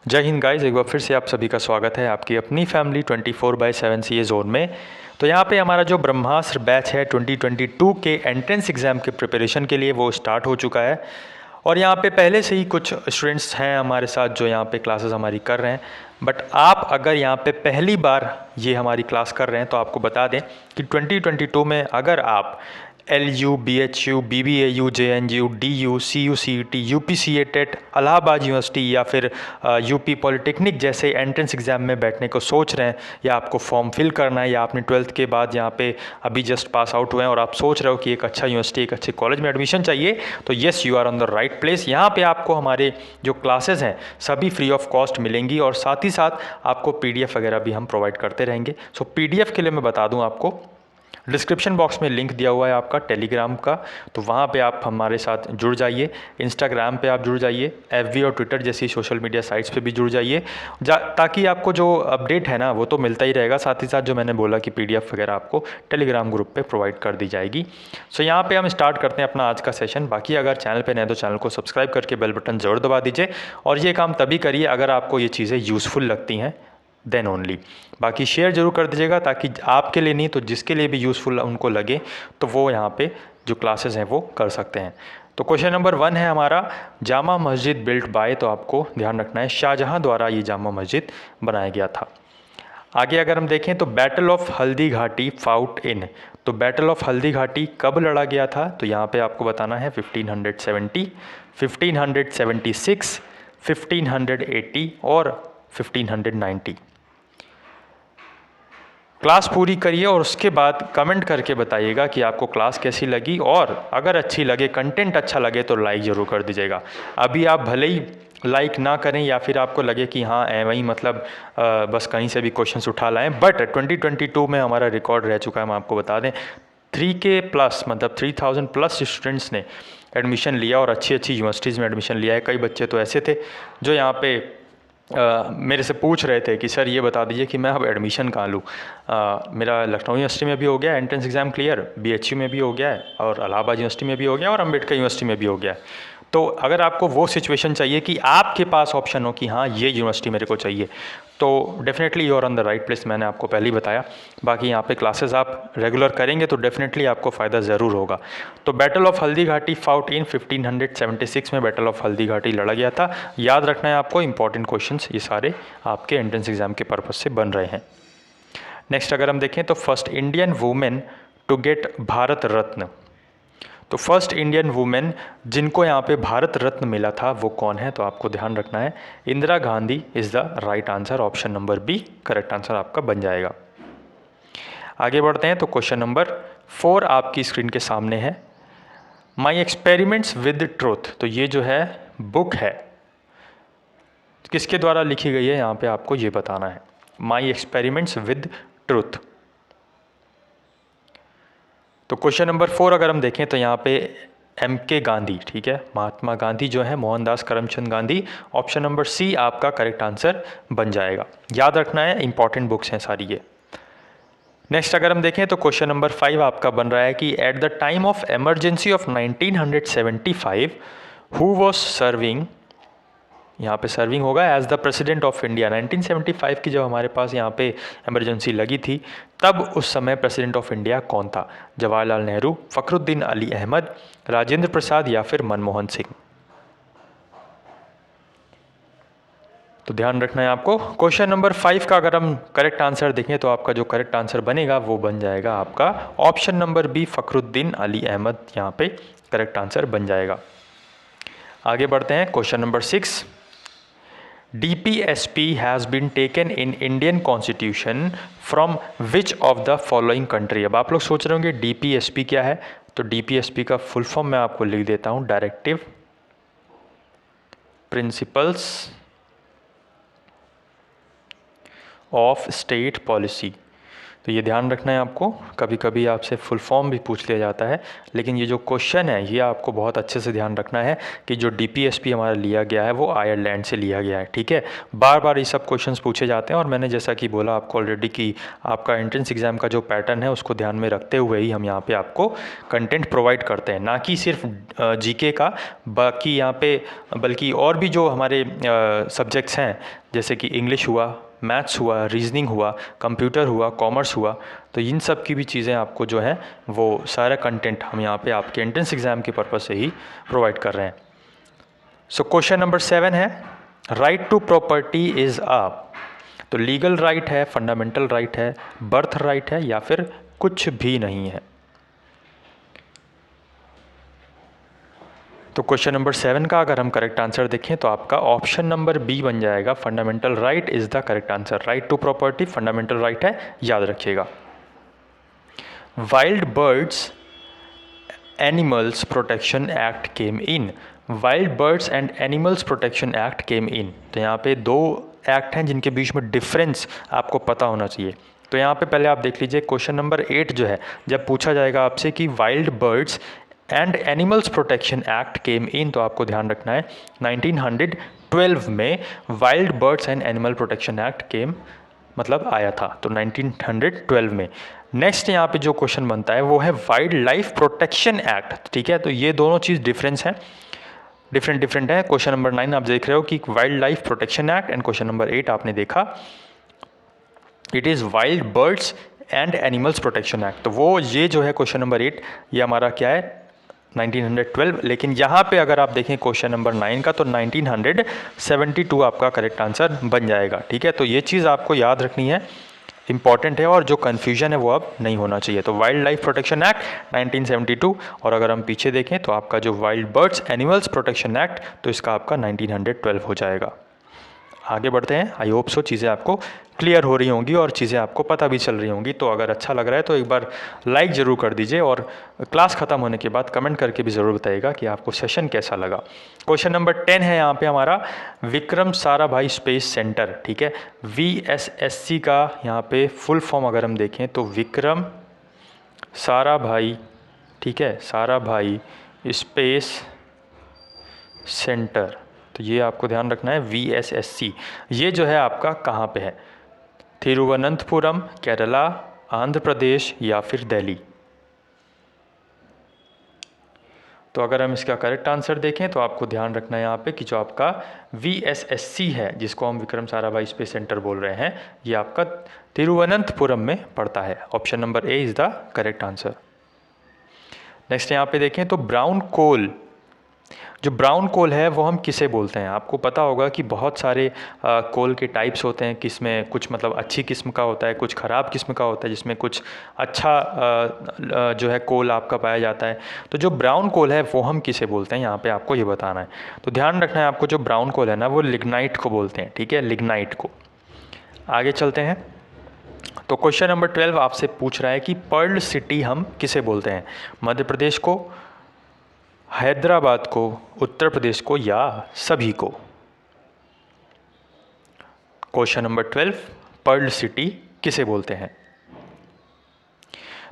जय हिंद गाइस, एक बार फिर से आप सभी का स्वागत है आपकी अपनी फैमिली 24/7 सीए जोन में। तो यहाँ पे हमारा जो ब्रह्मास्त्र बैच है 2022 के एंट्रेंस एग्ज़ाम के प्रिपरेशन के लिए वो स्टार्ट हो चुका है। और यहाँ पे पहले से ही कुछ स्टूडेंट्स हैं हमारे साथ जो यहाँ पे क्लासेस हमारी कर रहे हैं। बट आप अगर यहाँ पे पहली बार ये हमारी क्लास कर रहे हैं तो आपको बता दें कि 2022 में अगर आप LU, BHU, BBAU, JNU, DU, CU, CET, UPCA TET, Allahabad university या फिर यूपी पॉलिटेक्निक जैसे एंट्रेंस एग्ज़ाम में बैठने को सोच रहे हैं, या आपको फॉर्म फिल करना है, या आपने 12th के बाद यहाँ पे अभी जस्ट पास आउट हुए हैं और आप सोच रहे हो कि एक अच्छा यूनिवर्सिटी, एक अच्छे कॉलेज में एडमिशन चाहिए, तो yes, you are on the right place. यहाँ पे आपको हमारे जो क्लासेस हैं सभी फ्री ऑफ कॉस्ट मिलेंगी और साथ ही साथ आपको PDF वगैरह भी हम प्रोवाइड करते रहेंगे। सो PDF के लिए मैं बता दूँ आपको, डिस्क्रिप्शन बॉक्स में लिंक दिया हुआ है आपका टेलीग्राम का, तो वहाँ पे आप हमारे साथ जुड़ जाइए। इंस्टाग्राम पे आप जुड़ जाइए, FB और ट्विटर जैसी सोशल मीडिया साइट्स पे भी जुड़ जाइए, ताकि आपको जो अपडेट है ना वो तो मिलता ही रहेगा, साथ ही साथ जो मैंने बोला कि PDF वगैरह आपको टेलीग्राम ग्रुप पे प्रोवाइड कर दी जाएगी। सो यहाँ पे हम स्टार्ट करते हैं अपना आज का सेशन। बाकी अगर चैनल पे नए तो चैनल को सब्सक्राइब करके बेल बटन ज़रूर दबा दीजिए, और ये काम तभी करिए अगर आपको ये चीज़ें यूज़फुल लगती हैं, देन ओनली। बाकी शेयर जरूर कर दीजिएगा ताकि आपके लिए नहीं तो जिसके लिए भी यूज़फुल उनको लगे तो वो यहाँ पे जो क्लासेस हैं वो कर सकते हैं। तो क्वेश्चन नंबर 1 है हमारा, जामा मस्जिद बिल्ट बाय, तो आपको ध्यान रखना है शाहजहां द्वारा ये जामा मस्जिद बनाया गया था। आगे अगर हम देखें तो battle of Haldi Ghati fought इन, तो बैटल ऑफ हल्दी घाटी कब लड़ा गया था, तो यहाँ पे आपको बताना है 1570, 1576, 1580 और 1590। क्लास पूरी करिए और उसके बाद कमेंट करके बताइएगा कि आपको क्लास कैसी लगी, और अगर अच्छी लगे, कंटेंट अच्छा लगे तो लाइक ज़रूर कर दीजिएगा। अभी आप भले ही लाइक ना करें या फिर आपको लगे कि हाँ वही मतलब बस कहीं से भी क्वेश्चंस उठा लाएं, बट 2022 में हमारा रिकॉर्ड रह चुका है, हम आपको बता दें 3K प्लस मतलब 3000 प्लस स्टूडेंट्स ने एडमिशन लिया और अच्छी अच्छी यूनिवर्सिटीज़ में एडमिशन लिया है। कई बच्चे तो ऐसे थे जो यहाँ पे मेरे से पूछ रहे थे कि सर ये बता दीजिए कि मैं अब एडमिशन कहाँ लूँ। मेरा लखनऊ यूनिवर्सिटी में भी हो गया एंट्रेंस एग्ज़ाम क्लियर, BHU में भी हो गया है और इलाहाबाद यूनिवर्सिटी में भी हो गया और अम्बेडकर यूनिवर्सिटी में भी हो गया है। तो अगर आपको वो सिचुएशन चाहिए कि आपके पास ऑप्शन हो कि हाँ ये यूनिवर्सिटी मेरे को चाहिए, तो definitely you are on the right place, मैंने आपको पहले ही बताया। बाकी यहाँ पे क्लासेस आप रेगुलर करेंगे तो डेफिनेटली आपको फ़ायदा ज़रूर होगा। तो battle of Haldi Ghati fought इन 1576 में बैटल ऑफ हल्दी घाटी लड़ा गया था। याद रखना है आपको, इंपॉर्टेंट क्वेश्चंस ये सारे आपके एंट्रेंस एग्जाम के पर्पज़ से बन रहे हैं। नेक्स्ट अगर हम देखें तो first Indian women to get Bharat Ratna, तो फर्स्ट इंडियन वुमेन जिनको यहाँ पे भारत रत्न मिला था वो कौन है, तो आपको ध्यान रखना है Indira Gandhi is the right answer, option number B correct answer आपका बन जाएगा। आगे बढ़ते हैं तो क्वेश्चन नंबर 4 आपकी स्क्रीन के सामने है, माई एक्सपेरिमेंट्स विद ट्रूथ, तो ये जो है बुक है किसके द्वारा लिखी गई है यहाँ पे आपको ये बताना है, माई एक्सपेरिमेंट्स विद ट्रूथ। तो क्वेश्चन नंबर 4 अगर हम देखें तो यहाँ पे MK गांधी, ठीक है, महात्मा गांधी जो है Mohandas Karamchand Gandhi, option number C आपका करेक्ट आंसर बन जाएगा। याद रखना है, इंपॉर्टेंट बुक्स हैं सारी ये। नेक्स्ट अगर हम देखें तो क्वेश्चन नंबर 5 आपका बन रहा है कि at the time of emergency of 1975 who was serving, यहाँ पे सर्विंग होगा as the president of India. 1975 की जब हमारे पास यहाँ पे इमरजेंसी लगी थी तब उस समय प्रेसिडेंट ऑफ इंडिया कौन था, जवाहरलाल नेहरू, फखरुद्दीन अली अहमद, राजेंद्र प्रसाद या फिर मनमोहन सिंह। तो ध्यान रखना है आपको। क्वेश्चन नंबर 5 का अगर हम करेक्ट आंसर देखें तो आपका जो करेक्ट आंसर बनेगा वो बन जाएगा आपका option number B Fakhruddin Ali Ahmed, यहाँ पे करेक्ट आंसर बन जाएगा। आगे बढ़ते हैं question number 6, DPSP has been taken in Indian Constitution from which of the following country। अब आप लोग सोच रहे होंगे DPSP क्या है, तो DPSP का फुल फॉर्म मैं आपको लिख देता हूँ, directive principles of state policy. तो ये ध्यान रखना है आपको। कभी कभी आपसे फुल फॉर्म भी पूछ लिया जाता है, लेकिन ये जो क्वेश्चन है ये आपको बहुत अच्छे से ध्यान रखना है कि जो DPSP हमारा लिया गया है वो आयरलैंड से लिया गया है, ठीक है। बार बार ये सब क्वेश्चंस पूछे जाते हैं, और मैंने जैसा कि बोला आपको ऑलरेडी कि आपका एंट्रेंस एग्ज़ाम का जो पैटर्न है उसको ध्यान में रखते हुए ही हम यहाँ पर आपको कंटेंट प्रोवाइड करते हैं, ना कि सिर्फ GK का, बाकी यहाँ पे बल्कि और भी जो हमारे सब्जेक्ट्स हैं, जैसे कि इंग्लिश हुआ, मैथ्स हुआ, रीजनिंग हुआ, कंप्यूटर हुआ, कॉमर्स हुआ, तो इन सब की भी चीज़ें आपको जो है वो सारा कंटेंट हम यहाँ पे आपके एंट्रेंस एग्ज़ाम के पर्पज़ से ही प्रोवाइड कर रहे हैं। सो क्वेश्चन नंबर 7 है, right to property is a, तो लीगल राइट है, फंडामेंटल राइट है, बर्थ राइट है, या फिर कुछ भी नहीं है। तो क्वेश्चन नंबर 7 का अगर हम करेक्ट आंसर देखें तो आपका ऑप्शन नंबर बी बन जाएगा, fundamental right is the correct answer. Right to property fundamental right है, याद रखिएगा। Wild birds animals protection act came in, wild birds and animals protection act came in, तो यहाँ पे दो एक्ट हैं जिनके बीच में डिफरेंस आपको पता होना चाहिए। तो यहाँ पे पहले आप देख लीजिए क्वेश्चन नंबर 8 जो है, जब पूछा जाएगा आपसे कि wild birds and animals protection act came in, तो आपको ध्यान रखना है 1912 में wild birds and animal protection act came मतलब आया था, तो 1912 में। नेक्स्ट यहाँ पे जो क्वेश्चन बनता है वो है वाइल्ड लाइफ प्रोटेक्शन एक्ट, ठीक है। तो ये दोनों चीज़ डिफरेंस हैं, डिफरेंट है। क्वेश्चन नंबर 9 आप देख रहे हो कि wild life protection act, and question number 8 आपने देखा it is wild birds and animals protection act. तो वो ये जो है क्वेश्चन नंबर 8 ये हमारा क्या है 1912, लेकिन यहाँ पे अगर आप देखें क्वेश्चन नंबर 9 का तो 1972 आपका करेक्ट आंसर बन जाएगा, ठीक है। तो ये चीज़ आपको याद रखनी है, इंपॉर्टेंट है, और जो कन्फ्यूजन है वो अब नहीं होना चाहिए। तो वाइल्ड लाइफ प्रोटेक्शन एक्ट 1972, और अगर हम पीछे देखें तो आपका जो wild birds animals protection act, तो इसका आपका 1912 हो जाएगा। आगे बढ़ते हैं। आई होप सो चीज़ें आपको क्लियर हो रही होंगी और चीज़ें आपको पता भी चल रही होंगी। तो अगर अच्छा लग रहा है तो एक बार लाइक ज़रूर कर दीजिए, और क्लास ख़त्म होने के बाद कमेंट करके भी ज़रूर बताइएगा कि आपको सेशन कैसा लगा। क्वेश्चन नंबर 10 है यहाँ पे हमारा, विक्रम साराभाई स्पेस सेंटर, ठीक है। VSSC का यहाँ पे फुल फॉर्म अगर हम देखें तो विक्रम साराभाई, ठीक है, साराभाई स्पेस सेंटर, तो ये आपको ध्यान रखना है VSSC। ये जो है आपका कहाँ पे है, तिरुवनंतपुरम, केरला, आंध्र प्रदेश या फिर दिल्ली। तो अगर हम इसका करेक्ट आंसर देखें तो आपको ध्यान रखना है यहाँ पे कि जो आपका VSSC है, जिसको हम विक्रम साराभाई स्पेस सेंटर बोल रहे हैं, ये आपका तिरुवनंतपुरम में पड़ता है। Option number A is the correct answer. Next यहाँ पे देखें तो ब्राउन कोल, जो ब्राउन कोल है वो हम किसे बोलते हैं। आपको पता होगा कि बहुत सारे कोल के टाइप्स होते हैं, किसमें कुछ मतलब अच्छी किस्म का होता है, कुछ ख़राब किस्म का होता है, जिसमें कुछ अच्छा जो है कोल आपका पाया जाता है। तो जो ब्राउन कोल है वो हम किसे बोलते हैं, यहाँ पे आपको ये बताना है। तो ध्यान रखना है आपको, जो ब्राउन कोल है ना वो लिग्नाइट को बोलते हैं, ठीक है, लिग्नाइट को। आगे चलते हैं। तो क्वेश्चन नंबर 12 आपसे पूछ रहा है कि पर्ल सिटी हम किसे बोलते हैं, मध्य प्रदेश को, हैदराबाद को, उत्तर प्रदेश को, या सभी को। क्वेश्चन नंबर 12, पर्ल सिटी किसे बोलते हैं।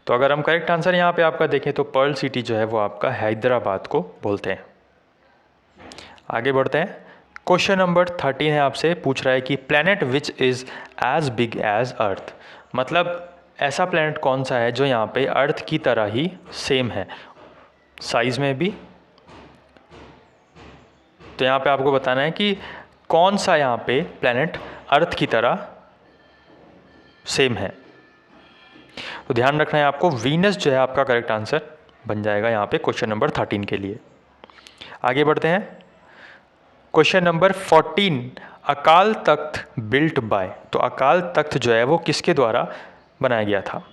तो अगर हम करेक्ट आंसर यहाँ पे आपका देखें तो पर्ल सिटी जो है वो आपका हैदराबाद को बोलते हैं। आगे बढ़ते हैं। क्वेश्चन नंबर 13 है, आपसे पूछ रहा है कि planet which is as big as earth, मतलब ऐसा प्लैनेट कौन सा है जो यहाँ पे अर्थ की तरह ही सेम है साइज़ में भी। तो यहाँ पे आपको बताना है कि कौन सा यहाँ पे प्लैनेट अर्थ की तरह सेम है। तो ध्यान रखना है आपको, वीनस जो है आपका करेक्ट आंसर बन जाएगा यहाँ पे क्वेश्चन नंबर 13 के लिए। आगे बढ़ते हैं। Question number 14, Akal Takht built by, तो अकाल तख्त जो है वो किसके द्वारा बनाया गया था,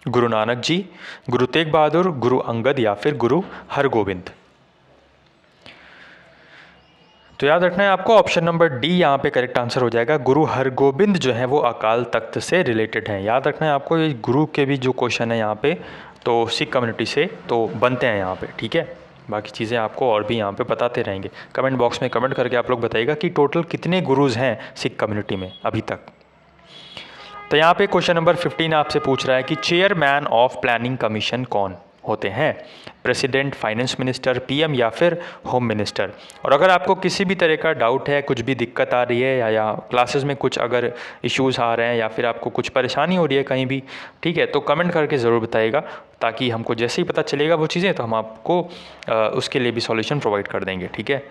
गुरु नानक जी, गुरु तेग बहादुर, गुरु अंगद या फिर गुरु हरगोविंद। तो याद रखना है आपको, ऑप्शन नंबर डी यहाँ पे करेक्ट आंसर हो जाएगा। गुरु हरगोबिंद जो है वो अकाल तख्त से रिलेटेड हैं। याद रखना है आपको, ये गुरु के भी जो क्वेश्चन है यहाँ पे तो सिख कम्युनिटी से तो बनते हैं यहाँ पे, ठीक है। बाकी चीज़ें आपको और भी यहाँ पे बताते रहेंगे। कमेंट बॉक्स में कमेंट करके आप लोग बताइएगा कि टोटल कितने गुरुज़ हैं सिख कम्युनिटी में अभी तक। तो यहाँ पे क्वेश्चन नंबर 15 आपसे पूछ रहा है कि चेयरमैन ऑफ प्लानिंग कमीशन कौन होते हैं, प्रेसिडेंट, फाइनेंस मिनिस्टर, पीएम या फिर होम मिनिस्टर। और अगर आपको किसी भी तरह का डाउट है, कुछ भी दिक्कत आ रही है या क्लासेस में कुछ अगर इश्यूज़ आ रहे हैं या फिर आपको कुछ परेशानी हो रही है कहीं भी, ठीक है, तो कमेंट करके ज़रूर बताइएगा, ताकि हमको जैसे ही पता चलेगा वो चीज़ें तो हम आपको उसके लिए भी सॉल्यूशन प्रोवाइड कर देंगे, ठीक है।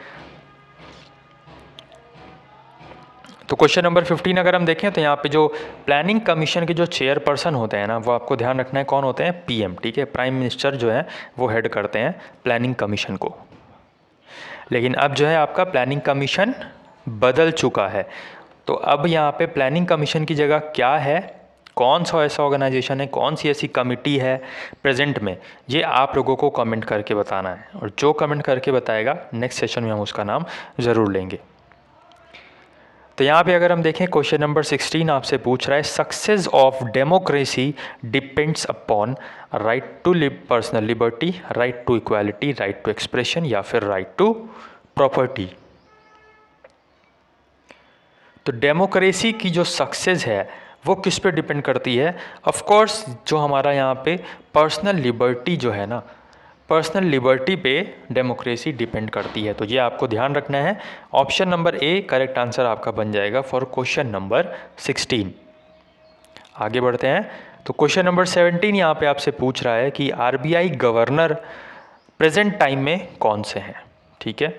तो क्वेश्चन नंबर 15 अगर हम देखें तो यहाँ पे जो प्लानिंग कमीशन के जो चेयरपर्सन होते हैं ना, वो आपको ध्यान रखना है कौन होते हैं, पीएम, ठीक है। प्राइम मिनिस्टर जो है वो हेड करते हैं प्लानिंग कमीशन को। लेकिन अब जो है आपका प्लानिंग कमीशन बदल चुका है, तो अब यहाँ पे प्लानिंग कमीशन की जगह क्या है, कौन सा ऐसा ऑर्गेनाइजेशन है, कौन सी ऐसी कमिटी है प्रेजेंट में, ये आप लोगों को कमेंट करके बताना है। और जो कमेंट करके बताएगा नेक्स्ट सेशन में हम उसका नाम ज़रूर लेंगे। तो यहाँ पे अगर हम देखें क्वेश्चन नंबर 16 आपसे पूछ रहा है success of democracy depends upon right to personal liberty, right to equality, right to expression या फिर राइट टू प्रॉपर्टी। तो डेमोक्रेसी की जो सक्सेस है वो किस पे डिपेंड करती है, ऑफ कोर्स जो हमारा यहाँ पे पर्सनल लिबर्टी जो है ना, पर्सनल लिबर्टी पे डेमोक्रेसी डिपेंड करती है। तो ये आपको ध्यान रखना है। Option number A correct answer आपका बन जाएगा फॉर क्वेश्चन नंबर 16। आगे बढ़ते हैं। तो क्वेश्चन नंबर 17 यहाँ पे आपसे पूछ रहा है कि आरबीआई गवर्नर प्रेजेंट टाइम में कौन से हैं, ठीक है।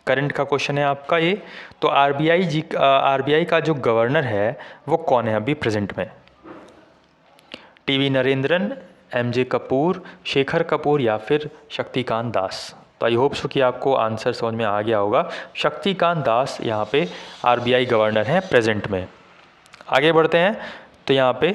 करंट का क्वेश्चन है आपका ये। तो आरबीआई का जो गवर्नर है वो कौन है अभी प्रेजेंट में, टीवी नरेंद्रन, एमजे कपूर, शेखर कपूर या फिर शक्तिकांत दास। तो आई होप सो कि आपको आंसर समझ में आ गया होगा। शक्तिकांत दास यहाँ पे आरबीआई गवर्नर हैं प्रेजेंट में। आगे बढ़ते हैं। तो यहाँ पे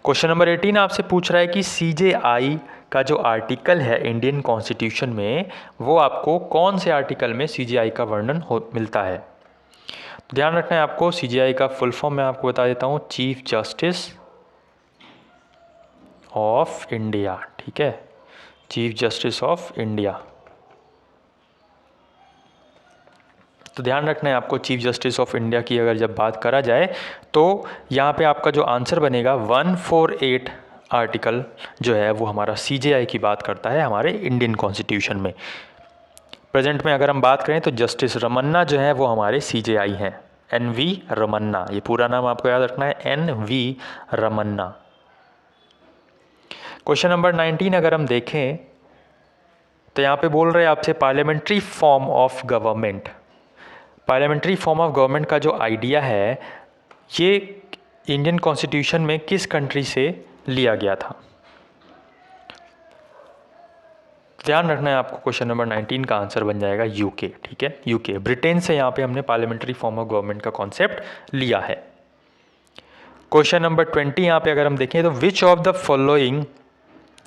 क्वेश्चन नंबर 18 आपसे पूछ रहा है कि सीजेआई का जो आर्टिकल है इंडियन कॉन्स्टिट्यूशन में, वो आपको कौन से आर्टिकल में सीजेआई का वर्णन मिलता है। तो ध्यान रखना है आपको, सीजेआई का फुल फॉर्म मैं आपको बता देता हूँ, चीफ जस्टिस ऑफ इंडिया, ठीक है, चीफ जस्टिस ऑफ इंडिया। तो ध्यान रखना है आपको, चीफ जस्टिस ऑफ इंडिया की अगर जब बात करा जाए तो यहाँ पे आपका जो आंसर बनेगा 148 आर्टिकल जो है वो हमारा सीजेआई की बात करता है हमारे इंडियन कॉन्स्टिट्यूशन में। प्रेजेंट में अगर हम बात करें तो जस्टिस रमन्ना जो है वो हमारे सीजेआई हैं, एनवी रमन्ना, ये पूरा नाम आपको याद रखना है, एनवी रमन्ना। क्वेश्चन नंबर 19 अगर हम देखें तो यहाँ पे बोल रहे हैं आपसे parliamentary form of government. Parliamentary form of government का जो आइडिया है ये इंडियन कॉन्स्टिट्यूशन में किस कंट्री से लिया गया था। ध्यान रखना है आपको, क्वेश्चन नंबर 19 का आंसर बन जाएगा यूके, ठीक है, यूके, ब्रिटेन से यहाँ पे हमने पार्लियामेंट्री फॉर्म ऑफ गवर्नमेंट का कॉन्सेप्ट लिया है। क्वेश्चन नंबर 20 यहाँ पे अगर हम देखें तो which of the following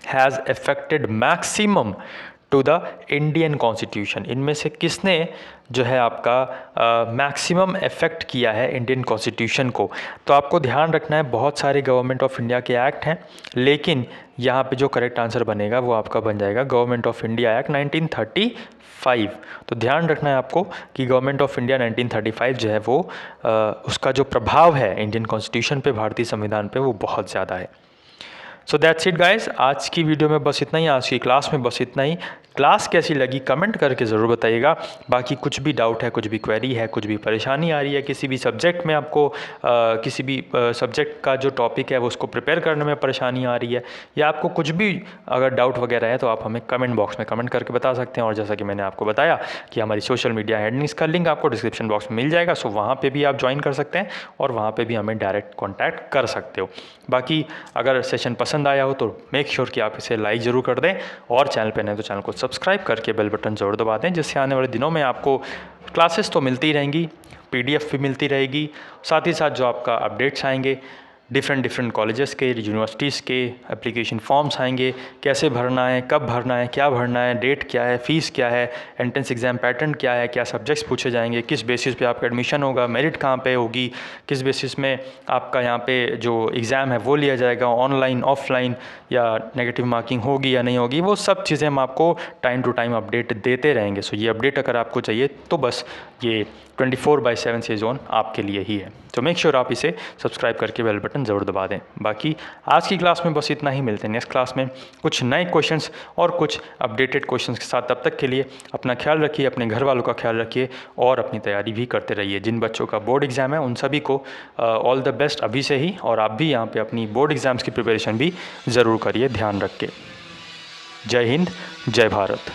has affected maximum to the Indian constitution, इनमें से किसने जो है आपका मैक्सिमम इफेक्ट किया है इंडियन कॉन्स्टिट्यूशन को। तो आपको ध्यान रखना है बहुत सारे गवर्नमेंट ऑफ इंडिया के एक्ट हैं, लेकिन यहाँ पे जो करेक्ट आंसर बनेगा वो आपका बन जाएगा गवर्नमेंट ऑफ इंडिया एक्ट 1935। तो ध्यान रखना है आपको कि गवर्नमेंट ऑफ इंडिया 1935 जो है वो उसका जो प्रभाव है इंडियन कॉन्स्टिट्यूशन पे, भारतीय संविधान पे, वो बहुत ज़्यादा है। सो दैट्स इट गाइस, आज की वीडियो में बस इतना ही, आज की क्लास में बस इतना ही। क्लास कैसी लगी कमेंट करके ज़रूर बताइएगा। बाकी कुछ भी डाउट है, कुछ भी क्वेरी है, कुछ भी परेशानी आ रही है किसी भी सब्जेक्ट में, आपको किसी भी सब्जेक्ट का जो टॉपिक है वो उसको प्रिपेयर करने में परेशानी आ रही है, या आपको कुछ भी अगर डाउट वगैरह है तो आप हमें कमेंट बॉक्स में कमेंट करके बता सकते हैं। और जैसा कि मैंने आपको बताया कि हमारी सोशल मीडिया हैंडलिंग्स का लिंक आपको डिस्क्रिप्शन बॉक्स में मिल जाएगा, सो वहाँ पर भी आप ज्वाइन कर सकते हैं और वहाँ पर भी हमें डायरेक्ट कॉन्टैक्ट कर सकते हो। बाकी अगर सेशन पसंद आया हो तो मेक श्योर कि आप इसे लाइक ज़रूर कर दें, और चैनल पर नहीं तो चैनल को सब्सक्राइब करके बेल बटन ज़रूर दबा दें, जिससे आने वाले दिनों में आपको क्लासेस तो मिलती रहेंगी, पीडीएफ भी मिलती रहेगी, साथ ही साथ जो आपका अपडेट्स आएंगे डिफरेंट डिफरेंट कॉलेजेस के, यूनिवर्सिटीज़ के एप्लीकेशन फॉर्म्स आएंगे, कैसे भरना है, कब भरना है, क्या भरना है, डेट क्या है, फ़ीस क्या है, एंट्रेंस एग्ज़ाम पैटर्न क्या है, क्या सब्जेक्ट्स पूछे जाएंगे, किस बेसिस पे आपका एडमिशन होगा, मेरिट कहाँ पे होगी, किस बेसिस में आपका यहाँ पे जो एग्ज़ाम है वो लिया जाएगा, ऑनलाइन ऑफलाइन या नेगेटिव मार्किंग होगी या नहीं होगी, वो सब चीज़ें हम आपको टाइम टू टाइम अपडेट देते रहेंगे। सो ये अपडेट अगर आपको चाहिए तो बस ये 24/7 सी जोन आपके लिए ही है। तो मेक श्योर आप इसे सब्सक्राइब करके बेल बटन ज़रूर दबा दें। बाकी आज की क्लास में बस इतना ही, मिलते हैं नेक्स्ट क्लास में कुछ नए क्वेश्चंस और कुछ अपडेटेड क्वेश्चंस के साथ। तब तक के लिए अपना ख्याल रखिए, अपने घर वालों का ख्याल रखिए और अपनी तैयारी भी करते रहिए। जिन बच्चों का बोर्ड एग्ज़ाम है उन सभी को ऑल द बेस्ट अभी से ही, और आप भी यहाँ पे अपनी बोर्ड एग्ज़ाम्स की प्रिपरेशन भी ज़रूर करिए ध्यान रख के। जय हिंद, जय भारत।